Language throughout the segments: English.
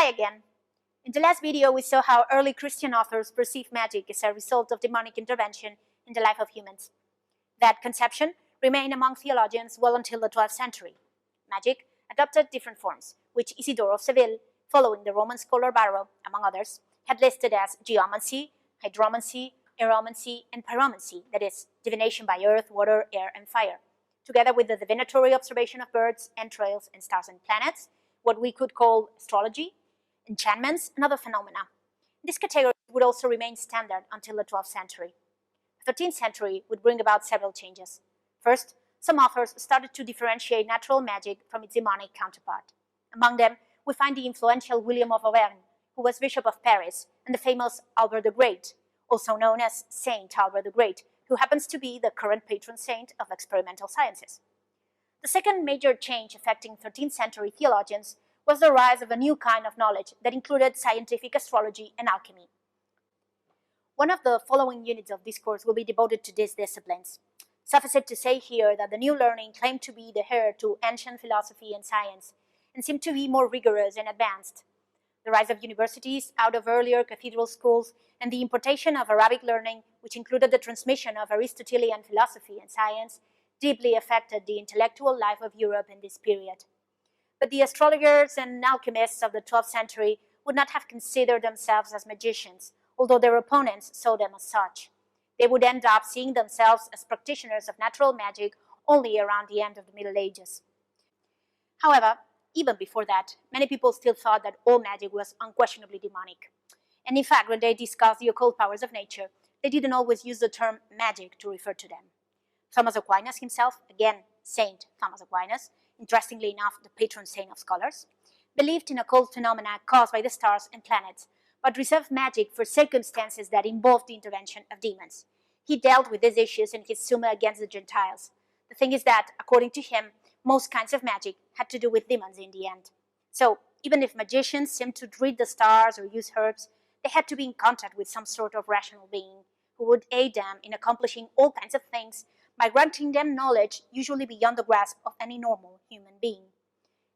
Hi again. In the last video, we saw how early Christian authors perceived magic as a result of demonic intervention in the life of humans. That conception remained among theologians well until the 12th century. Magic adopted different forms, which Isidore of Seville, following the Roman scholar Varro, among others, had listed as geomancy, hydromancy, aeromancy, and pyromancy, that is, divination by earth, water, air, and fire, together with the divinatory observation of birds, entrails, and stars and planets, what we could call astrology, enchantments, and other phenomena. This category would also remain standard until the 12th century. The 13th century would bring about several changes. First, some authors started to differentiate natural magic from its demonic counterpart. Among them, we find the influential William of Auvergne, who was Bishop of Paris, and the famous Albert the Great, also known as Saint Albert the Great, who happens to be the current patron saint of experimental sciences. The second major change affecting 13th century theologians was the rise of a new kind of knowledge that included scientific astrology and alchemy. One of the following units of this course will be devoted to these disciplines. Suffice it to say here that the new learning claimed to be the heir to ancient philosophy and science, and seemed to be more rigorous and advanced. The rise of universities out of earlier cathedral schools and the importation of Arabic learning, which included the transmission of Aristotelian philosophy and science, deeply affected the intellectual life of Europe in this period. But the astrologers and alchemists of the 12th century would not have considered themselves as magicians, although their opponents saw them as such. They would end up seeing themselves as practitioners of natural magic only around the end of the Middle Ages. However, even before that, many people still thought that all magic was unquestionably demonic. And in fact, when they discussed the occult powers of nature, they didn't always use the term magic to refer to them. Thomas Aquinas himself, again, Saint Thomas Aquinas, interestingly enough, the patron saint of scholars, believed in occult phenomena caused by the stars and planets, but reserved magic for circumstances that involved the intervention of demons. He dealt with these issues in his Summa against the Gentiles. The thing is that, according to him, most kinds of magic had to do with demons in the end. So, even if magicians seemed to read the stars or use herbs, they had to be in contact with some sort of rational being who would aid them in accomplishing all kinds of things by granting them knowledge usually beyond the grasp of any normal human being.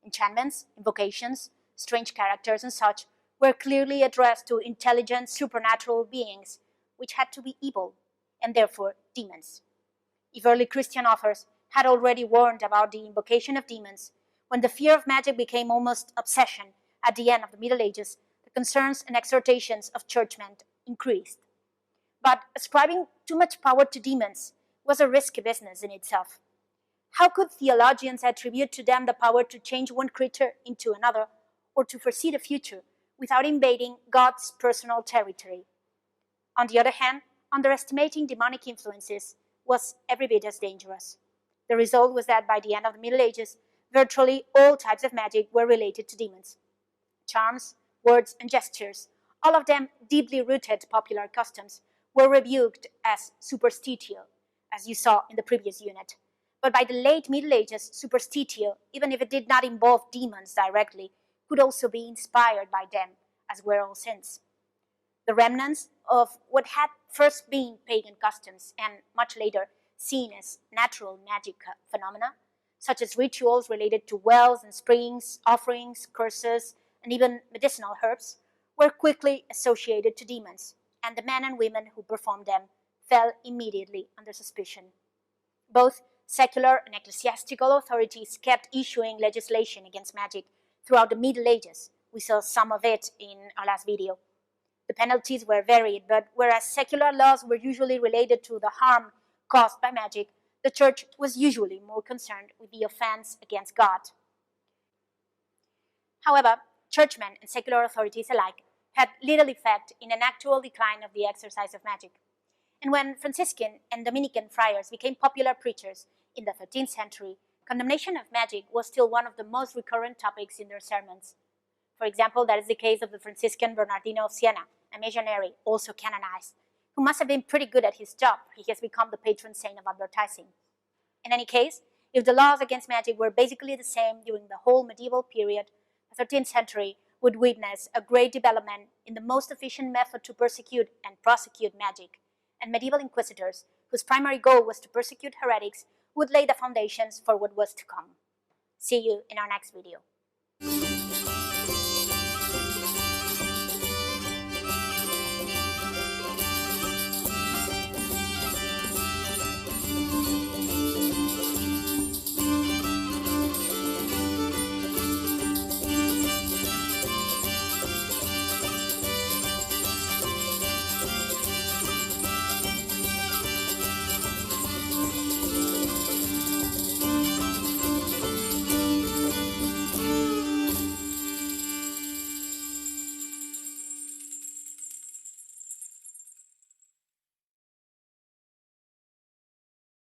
Enchantments, invocations, strange characters, and such were clearly addressed to intelligent supernatural beings, which had to be evil, and therefore demons. If early Christian authors had already warned about the invocation of demons, when the fear of magic became almost obsession at the end of the Middle Ages, the concerns and exhortations of churchmen increased. But ascribing too much power to demons was a risky business in itself. How could theologians attribute to them the power to change one creature into another or to foresee the future without invading God's personal territory? On the other hand, underestimating demonic influences was every bit as dangerous. The result was that by the end of the Middle Ages, virtually all types of magic were related to demons. Charms, words, and gestures, all of them deeply rooted popular customs, were rebuked as superstitio, as you saw in the previous unit. But by the late Middle Ages, superstitio, even if it did not involve demons directly, could also be inspired by them, as were all sins. The remnants of what had first been pagan customs and much later seen as natural magic phenomena, such as rituals related to wells and springs, offerings, curses, and even medicinal herbs, were quickly associated to demons, and the men and women who performed them fell immediately under suspicion. Both secular and ecclesiastical authorities kept issuing legislation against magic throughout the Middle Ages. We saw some of it in our last video. The penalties were varied, but whereas secular laws were usually related to the harm caused by magic, the church was usually more concerned with the offense against God. However, churchmen and secular authorities alike had little effect in an actual decline of the exercise of magic. And when Franciscan and Dominican friars became popular preachers in the 13th century, condemnation of magic was still one of the most recurrent topics in their sermons. For example, that is the case of the Franciscan Bernardino of Siena, a missionary also canonized, who must have been pretty good at his job. He has become the patron saint of advertising. In any case, if the laws against magic were basically the same during the whole medieval period, the 13th century would witness a great development in the most efficient method to persecute and prosecute magic, and medieval inquisitors, whose primary goal was to persecute heretics, would lay the foundations for what was to come. See you in our next video.